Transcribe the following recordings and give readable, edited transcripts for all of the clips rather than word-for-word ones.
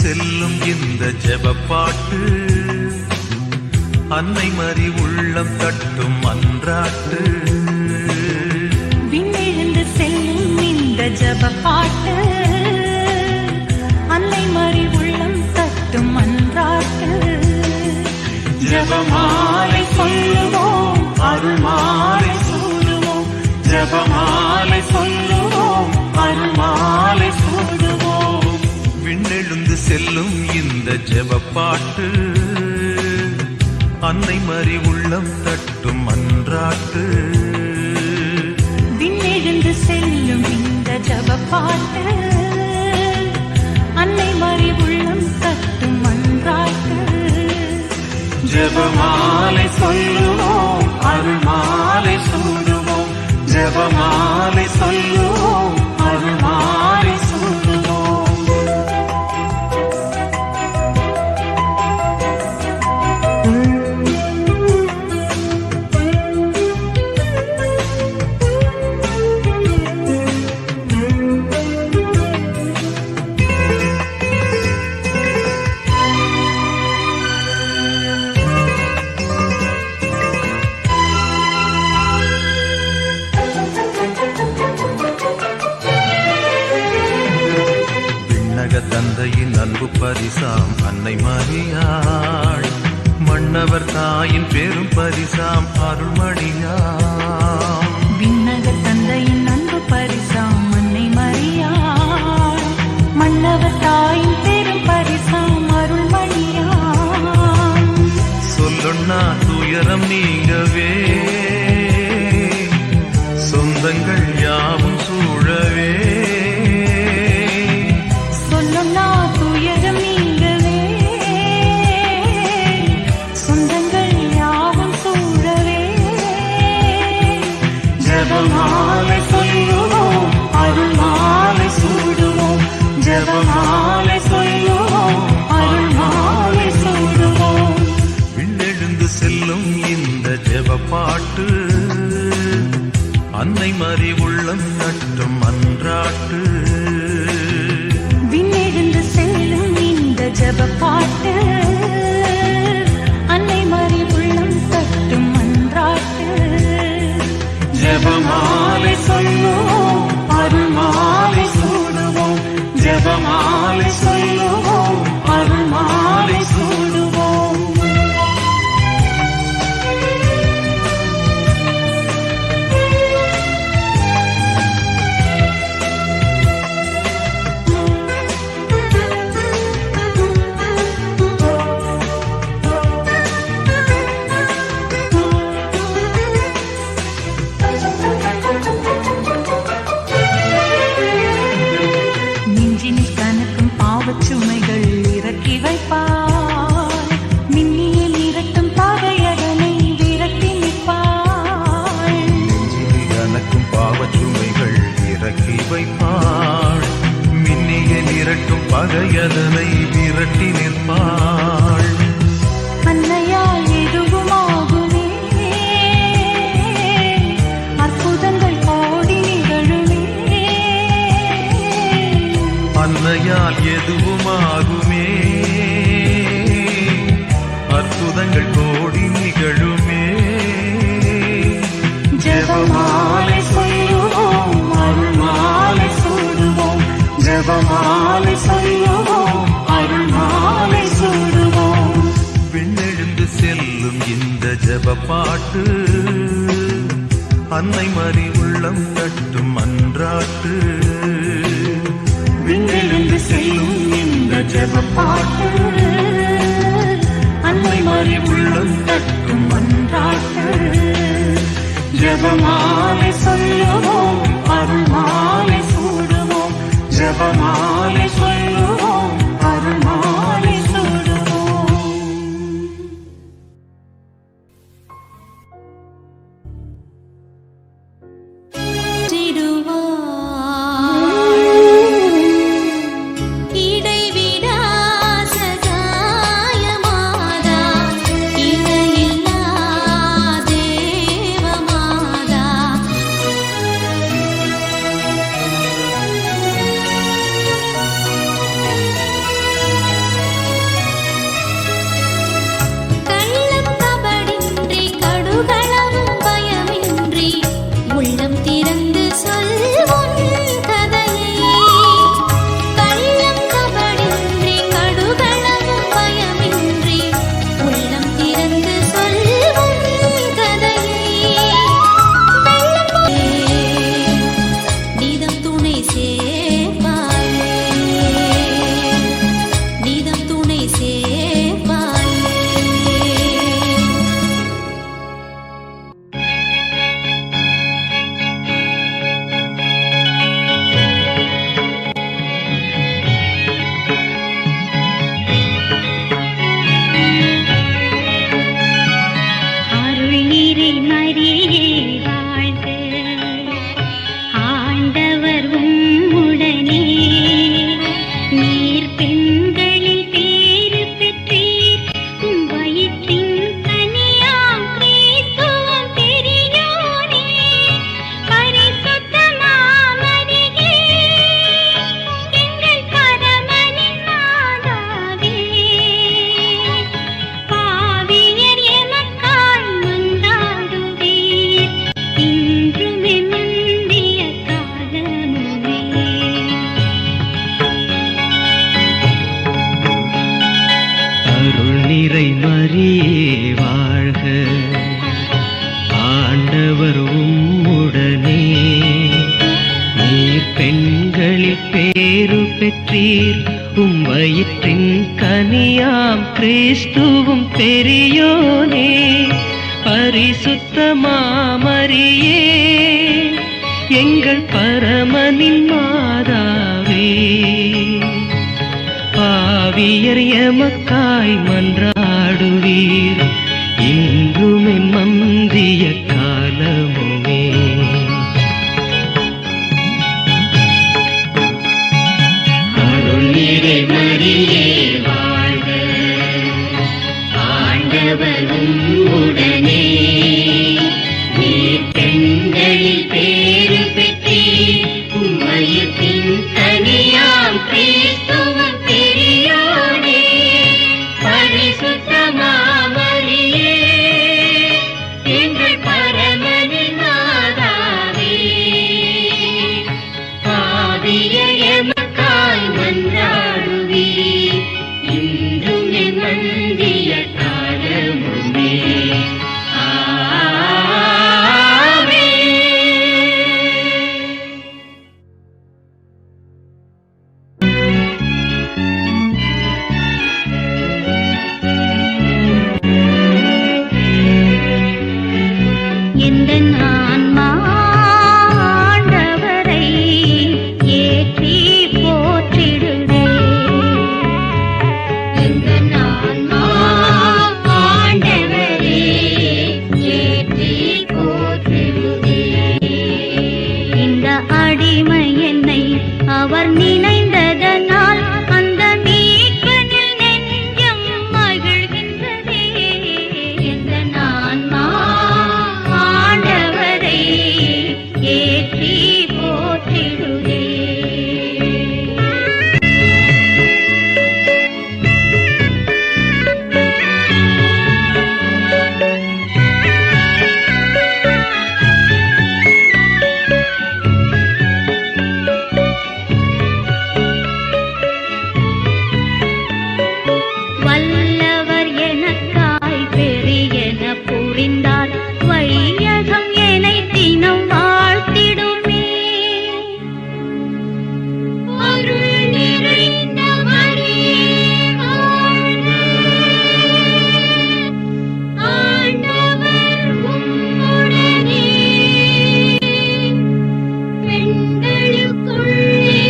செல்லும் இந்த ஜெபப்பாட்டு அன்னை மறி உள்ளம் தட்டும் அன்றாட்டு. விண்ணெழுந்து செல்லும் இந்த ஜெபப்பாட்டு அன்னை மறி உள்ளம் தட்டும் அன்றாட்டு. ஜெபமாலை சொல்லுவோம், அருள்மாலை சூடுவோம். ஜெபமாலை சொல்லுவோம், அருள்மாலை சூடுவோம். விண்ணெழுந்து செல்லும் இந்த ஜெபப்பாட்டு அன்னை மறி உள்ளம் தட்டும் அன்றாட்டு. விண்ணெழுந்து செல்லும் இந்த ஜெபப்பாட்டு அன்னை மறி உள்ளம் தட்டும் அன்றாட்டு. ஜெபமாலை சொல்லுவோம், அருள்மாலை சூடுவோம். ஜெபமாலை சொல்லுவோம், அருள்மாலை சூடுவோம். தந்தையின் அன்பு பரிசாம் அன்னை மரியாள், மன்னவர் தாயின் பெரும் பரிசாம் அருள்மணியாம். விண்ணக தந்தையின் அன்பு பரிசாம் அன்னை மரியாள், மன்னவர் தாயின் பெரும் பரிசாம் அருள்மணியாம். சொல்லுண்ணா துயரம் நீங்கவே, சொந்தங்கள் யாவும் சூழவே. ஜெபமாலை சொல்லுவோம், அருள்மாலை சூடுவோம். ஜெபமாலை சொல்லுவோம், அருள்மாலை சூடுவோம். விண்ணெழுந்து செல்லும் இந்த ஜெபப்பாட்டு அன்னை மறி உள்ளம் தட்டும் அன்றாட்டு. விண்ணெழுந்து செல்லும் இந்த ஜெபப்பாட்டு அன்னை மறி உள்ளம் தட்டும் அன்றாட்டு. ஜெபமாலை சொல்லுவோம், அருள்மாலை சூடுவோம். ஜெபமாலை சொல்லுவோம், அருள்மாலை சூடுவோம். சுமைகள் இறக்கி வைப்பாள், மின்னியில் இரட்டும் பகையதனை விரட்டி நிற்பாள். எனக்கும் பாவச்சுமைகள் இறக்கி வைப்பாள், மின்னியில் இரட்டும் பகையதனை விரட்டி நிற்பாள். அன்னையால் எதுவும் ஆகுமே, அற்புதங்கள் கோடி நிகழுமே. அன்னையால் எதுவுமாகுமே, அற்புதங்கள் கோடி நிகழுமே. ஜெபமாலை சொல்லுவோம், அருள்மாலை சூடுவோம். ஜெபமாலை சொல்லுவோம், அருள்மாலை சூடுவோம். விண்ணெழுந்து செல்லும் இந்த ஜெபப்பாட்டு அன்னை மறி உள்ளம் தட்டும் அன்றாட்டு. விண்ணெழுந்து செல்லும் இந்த ஜெபப்பாட்டு அன்னை மறி உள்ளம் தட்டும் அன்றாட்டு. ஜெபமாலை சொல்லுவோம், அருள்மாலை சூடுவோம். ஜெபமாலை சொல்லுவோம், அருள்மாலை சூடுவோம். பெறுவீர். வயிற்றின் கனியாம் கிறிஸ்துவும் பெரியோனே, பரிசுத்தமாமரியே, எங்கள் பரமனின் மாதாவே, பாவியர் எமக்காய் மன்றாடுவீர், இன்றுமே மந்திய காலமுமே. அருள்நிறை மரியே வாழ்க, ஆண்டவரும் உடனே, நீர் பெண்களில் பேறு பெற்றீர், உம்மையத்தின் கனியாம் கிறிஸ்துவும் பெரியோனே, பரிசுத்தமாமரியே, எங்கள் பரமனின் மாதாவே, பாவியர் எமக்காய் மன்றாடுவீர், இன்றும் என் மந்திய காலமுமே. எந்த ஆன்மா ஆண்டவரை ஏற்றி போற்றிடுதே. எந்த ஆன்மா ஆண்டவரே ஏற்றி போற்றிடுதே. இந்த அடிமை என்னை அவர் நினைந்ததனால் அந்த மீட்பனில் நெஞ்சம் மகிழ்கின்றதே. எந்த ஆன்மா ஆண்டவரை ஏற்றி போற்றிடுதே. வல்லவர் எனக்காய் பெரியன புரிந்தார், வையகம் என்னை தினம் வாழ்த்திடுமே. அருள் நிறைந்த மரியே வாழ்க, ஆண்டவர் உம்முடனே, பெண்களுக்குள்ளே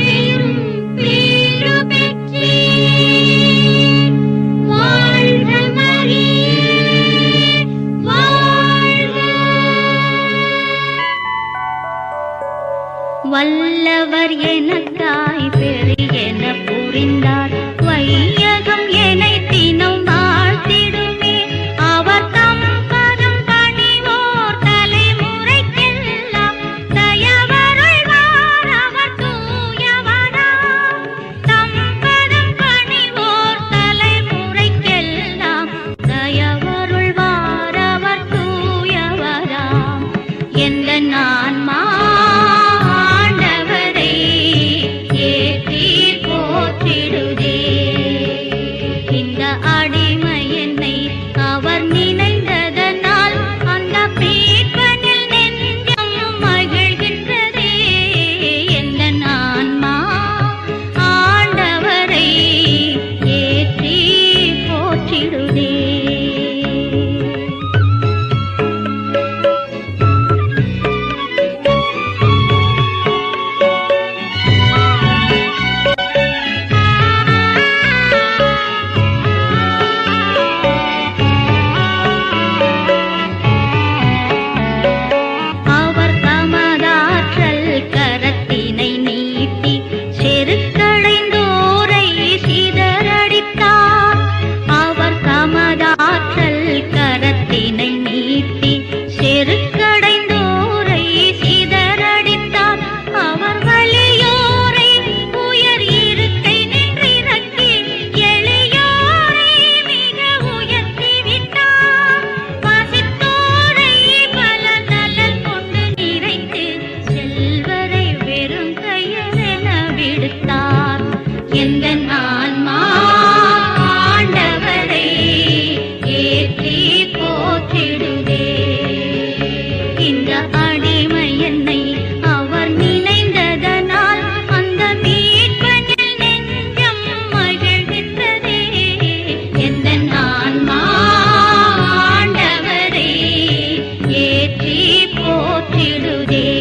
பெரும் பேறு பெற்றீர், வாழ்க மரியே வாழ்க. வல்லவர் எனக்காய் பெரியன புரிந்தார், வையகம் என்னை தினம் வாழ்த்திடுமே. அவர் தம் பதம் பணிவோர் தலைமுறைக்கெல்லாம் தயவருள்வார், அவர் தூயவராம். தம் பதம் பணிவோர் தலைமுறைக்கெல்லாம் தயவருள்வார், அவர் தூயவராம். எந்த ஆன்மா ஆண்டவரை ஏற்றி போற்றிடுதே. இந்த வந்திடுதே